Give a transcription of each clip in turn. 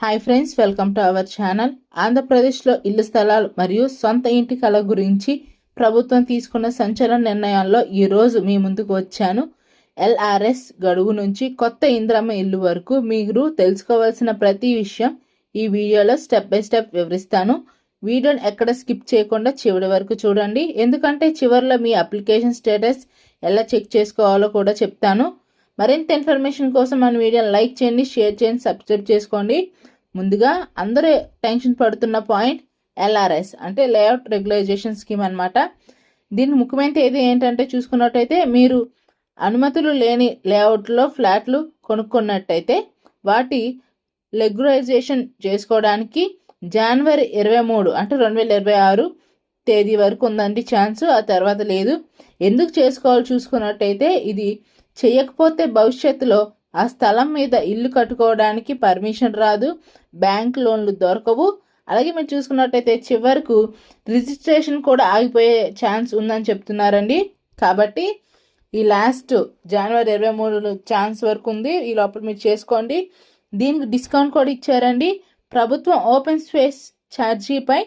Hi friends, welcome to our channel. ఆంధ్రప్రదేశ్లో ఇల్లు స్థలాలు మరియు సొంత ఇంటి కల గురించి ప్రభుత్వం తీసుకున్న సంచలన నిర్ణయాల్లో ఈరోజు మీ ముందుకు వచ్చాను. ఎల్ఆర్ఎస్ గడువు నుంచి కొత్త ఇందిరమ్మ ఇల్లు వరకు మీరు తెలుసుకోవాల్సిన ప్రతి విషయం ఈ వీడియోలో స్టెప్ బై స్టెప్ వివరిస్తాను. వీడియోని ఎక్కడ స్కిప్ చేయకుండా చివరి వరకు చూడండి, ఎందుకంటే చివరిలో మీ అప్లికేషన్ స్టేటస్ ఎలా చెక్ చేసుకోవాలో కూడా చెప్తాను. మరింత ఇన్ఫర్మేషన్ కోసం మన వీడియోని లైక్ చేయండి, షేర్ చేయండి, సబ్స్క్రైబ్ చేసుకోండి. ముందుగా అందరూ టెన్షన్ పడుతున్న పాయింట్ ఎల్ఆర్ఎస్ అంటే లేఅవుట్ రెగ్యులైజేషన్ స్కీమ్ అనమాట. దీని ముఖ్యమైన తేదీ ఏంటంటే చూసుకున్నట్టయితే మీరు అనుమతులు లేని లేఅవుట్లో ఫ్లాట్లు కొనుక్కున్నట్టయితే వాటి రెగ్యులైజేషన్ చేసుకోవడానికి జనవరి 23 అంటే 2026 తేదీ వరకు ఉందండి ఛాన్స్. ఆ తర్వాత లేదు. ఎందుకు చేసుకోవాలో చూసుకున్నట్టయితే ఇది చేయకపోతే భవిష్యత్తులో ఆ స్థలం మీద ఇల్లు కట్టుకోవడానికి పర్మిషన్ రాదు, బ్యాంక్ లోన్లు దొరకవు. అలాగే మీరు చూసుకున్నట్టయితే చివరకు రిజిస్ట్రేషన్ కూడా ఆగిపోయే ఛాన్స్ ఉందని చెప్తున్నారండి. కాబట్టి ఈ లాస్ట్ జనవరి 23 ఛాన్స్ వరకు ఉంది, ఈ లోపల మీరు చేసుకోండి. దీనికి డిస్కౌంట్ కూడా ఇచ్చారండి. ప్రభుత్వం ఓపెన్ స్పేస్ ఛార్జీపై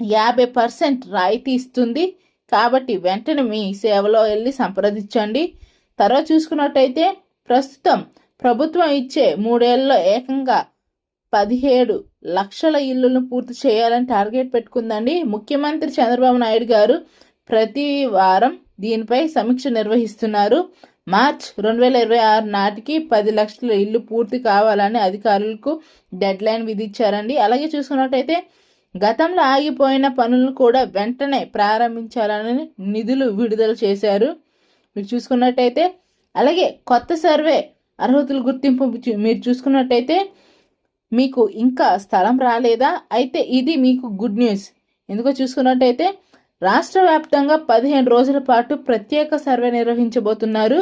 50% రాయితీ ఇస్తుంది. కాబట్టి వెంటనే మీ సేవలో వెళ్ళి సంప్రదించండి. తర్వాత చూసుకున్నట్టయితే ప్రస్తుతం ప్రభుత్వం ఇచ్చే 3 ఏళ్లలో ఏకంగా 17 లక్షల ఇళ్లను పూర్తి చేయాలని టార్గెట్ పెట్టుకుందండి. ముఖ్యమంత్రి చంద్రబాబు నాయుడు గారు ప్రతి వారం దీనిపై సమీక్ష నిర్వహిస్తున్నారు. మార్చ్ 2026 నాటికి 10 లక్షల ఇల్లు పూర్తి కావాలని అధికారులకు డెడ్ లైన్ విధించారండి. అలాగే చూసుకున్నట్టయితే గతంలో ఆగిపోయిన పనులను కూడా వెంటనే ప్రారంభించాలని నిధులు విడుదల చేశారు. మీరు చూసుకున్నట్టయితే అలాగే కొత్త సర్వే అర్హతల గుర్తింపు మీరు చూసుకున్నట్టయితే మీకు ఇంకా స్థలం రాలేదా? అయితే ఇది మీకు గుడ్ న్యూస్. ఎందుకో చూసుకున్నట్టయితే రాష్ట్ర వ్యాప్తంగా 15 రోజుల పాటు ప్రత్యేక సర్వే నిర్వహించబోతున్నారు.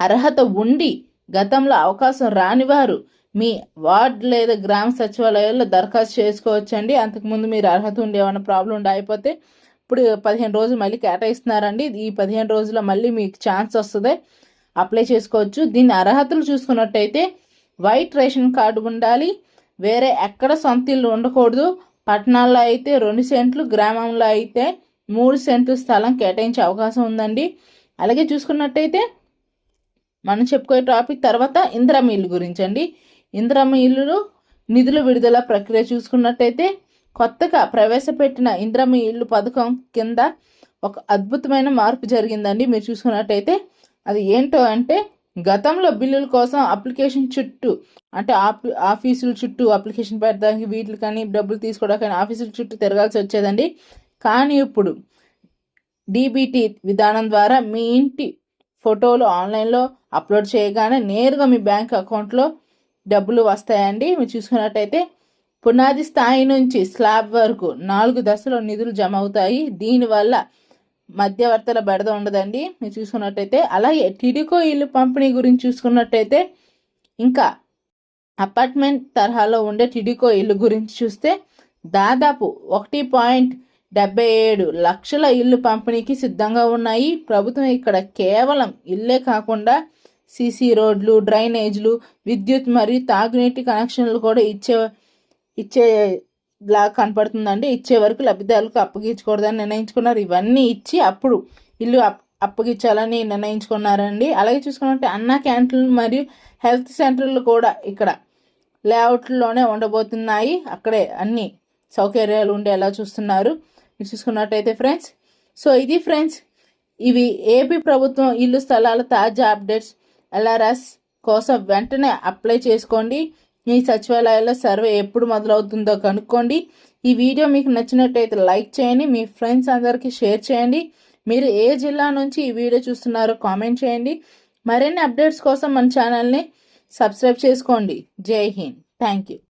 అర్హత ఉండి గతంలో అవకాశం రాని వారు మీ వార్డ్ లేదా గ్రామ సచివాలయాల్లో దరఖాస్తు చేసుకోవచ్చండి. అంతకుముందు మీరు అర్హత ఉండి ఏమైనా ప్రాబ్లం ఉండి అయిపోతే ఇప్పుడు 15 రోజులు మళ్ళీ కేటాయిస్తున్నారండి. ఈ 15 రోజుల్లో మళ్ళీ మీకు ఛాన్స్ వస్తుంది, అప్లై చేసుకోవచ్చు. దీని అర్హతలు చూసుకున్నట్టయితే వైట్ రేషన్ కార్డు ఉండాలి, వేరే ఎక్కడ సొంత ఇల్లు ఉండకూడదు, పట్టణాల్లో అయితే 2 సెంట్లు, గ్రామంలో అయితే 3 సెంట్లు స్థలం కేటాయించే అవకాశం ఉందండి. అలాగే చూసుకున్నట్టయితే మనం చెప్పుకునే టాపిక్ తర్వాత ఇందిరమ్మ ఇల్లు గురించి అండి. ఇందిరమ్మ ఇల్లులు నిధుల విడుదల ప్రక్రియ చూసుకున్నట్టయితే కొత్తగా ప్రవేశపెట్టిన ఇందిరమ్మ ఇల్లు పథకం కింద ఒక అద్భుతమైన మార్పు జరిగిందండి. మీరు చూసుకున్నట్టయితే అది ఏంటో అంటే గతంలో బిల్లుల కోసం అప్లికేషన్ చుట్టూ అంటే ఆఫీసుల చుట్టూ అప్లికేషన్ పెట్టడానికి వీటికి కానీ డబ్బులు తీసుకోవడానికి ఆఫీసుల చుట్టూ తిరగాల్సి వచ్చేదండి. కానీ ఇప్పుడు డీబీటీ విధానం ద్వారా మీ ఇంటి ఫోటోలు ఆన్లైన్లో అప్లోడ్ చేయగానే నేరుగా మీ బ్యాంక్ అకౌంట్లో డబ్బులు వస్తాయండి. మీరు చూసుకున్నట్టయితే పునాది స్థాయి నుంచి స్లాబ్ వరకు 4 దశలో నిధులు జమ అవుతాయి. దీనివల్ల మధ్యవర్తుల బెడద ఉండదండి. మీరు చూసుకున్నట్టయితే అలాగే టిడికో ఇల్లు పంపిణీ గురించి చూసుకున్నట్టయితే ఇంకా అపార్ట్మెంట్ తరహాలో ఉండే టిడికో ఇల్లు గురించి చూస్తే దాదాపు 1.77 లక్షల ఇల్లు పంపిణీకి సిద్ధంగా ఉన్నాయి. ప్రభుత్వం ఇక్కడ కేవలం ఇల్లే కాకుండా సీసీ రోడ్లు, డ్రైనేజ్లు, విద్యుత్ మరియు తాగునీటి కనెక్షన్లు కూడా ఇచ్చేలా కనపడుతుందండి. ఇచ్చే వరకు లబ్ధిదారులకు అప్పగించకూడదని నిర్ణయించుకున్నారు. ఇవన్నీ ఇచ్చి అప్పుడు ఇల్లు అప్పగించాలని నిర్ణయించుకున్నారండి. అలాగే చూసుకున్నట్టే అన్నా క్యాంటీన్లు మరియు హెల్త్ సెంటర్లు కూడా ఇక్కడ లేఅవుట్లోనే ఉండబోతున్నాయి. అక్కడే అన్ని సౌకర్యాలు ఉండేలా చూస్తున్నారు. మీరు చూసుకున్నట్టయితే ఫ్రెండ్స్, సో ఇది ఫ్రెండ్స్, ఇవి ఏపీ ప్రభుత్వం ఇల్లు స్థలాల తాజా అప్డేట్స్. ఎల్ఆర్ఎస్ కోసం వెంటనే అప్లై చేసుకోండి. మీ సచివాలయాల్లో సర్వే ఎప్పుడు మొదలవుతుందో కనుక్కోండి. ఈ వీడియో మీకు నచ్చినట్టయితే లైక్ చేయండి, మీ ఫ్రెండ్స్ అందరికీ షేర్ చేయండి. మీరు ఏ జిల్లా నుంచి ఈ వీడియో చూస్తున్నారో కామెంట్ చేయండి. మరిన్ని అప్డేట్స్ కోసం మన ఛానల్ని సబ్స్క్రైబ్ చేసుకోండి. జై హింద్. Thank you.